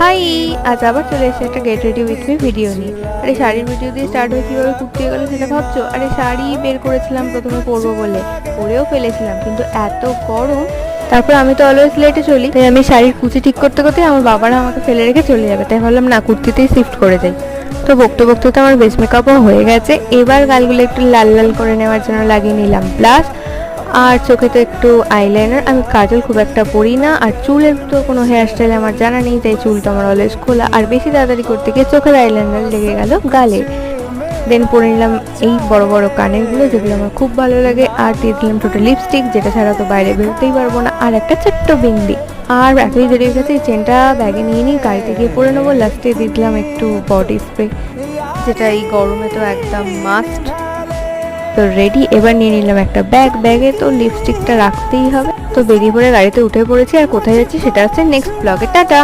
High, আজ আবার চলে এসেছে একটা get ready with me video নিয়ে। আরে শাড়ির ভিডিও দিয়ে স্টার্ট হয়ে কীভাবে কুর্তি গেলো সেটা ভাবছো? আরে শাড়ি বের করেছিলাম প্রথমে পরবো বলে, পরেও ফেলেছিলাম, কিন্তু এত গরম। তারপর আমি তো অলওয়েজ লেটে চলি, তাই আমি শাড়ির কুচি ঠিক করতে করতে আমার বাবারা আমাকে ফেলে রেখে চলে যাবে, তাই ভাবলাম না, কুর্তিতেই শিফট করে যাই। তো বকতে বকতে তো আমার বেস মেকআপও হয়ে গেছে। এবার গালগুলো একটু লাল লাল করে নেওয়ার জন্য লাগিয়ে নিলাম ব্লাশ, আর চোখে তো একটু আইলাইনার। আমি কাজল খুব একটা পরি না, আর চুলের তো কোনো হেয়ারস্টাইল আমার জানা নেই, তাই চুল তো আমার অলওয়েজ খোলা। আর বেশি তাড়াতাড়ি করতে গিয়ে চোখের আইলাইনার লেগে গেল গালে। দেন পরে নিলাম এই বড় বড় কানেরগুলো, যেগুলো আমার খুব ভালো লাগে, আর দিয়ে দিলাম টোটাল লিপস্টিক, যেটা ছাড়া তো বাইরে বেরোতেই পারবো না, আর একটা ছোট্ট বিন্দি। আর এতই দেরি হয়ে গেছে, এই চেনটা ব্যাগে নিয়ে নিই, গাড়িতে গিয়ে পরে নেবো। লাস্টে দিয়ে দিলাম একটু বডি স্প্রে, যেটা এই গরমে তো একদম মাস্ট। তো রেডি, এবার নিয়ে নিলাম একটা ব্যাগে তো লিপস্টিকটা রাখতেই হবে। তো বেরিয়ে পড়ে গাড়িতে উঠে পড়েছি, আর কোথায় যাচ্ছি সেটা হচ্ছে নেক্সট ব্লগে। টাটা।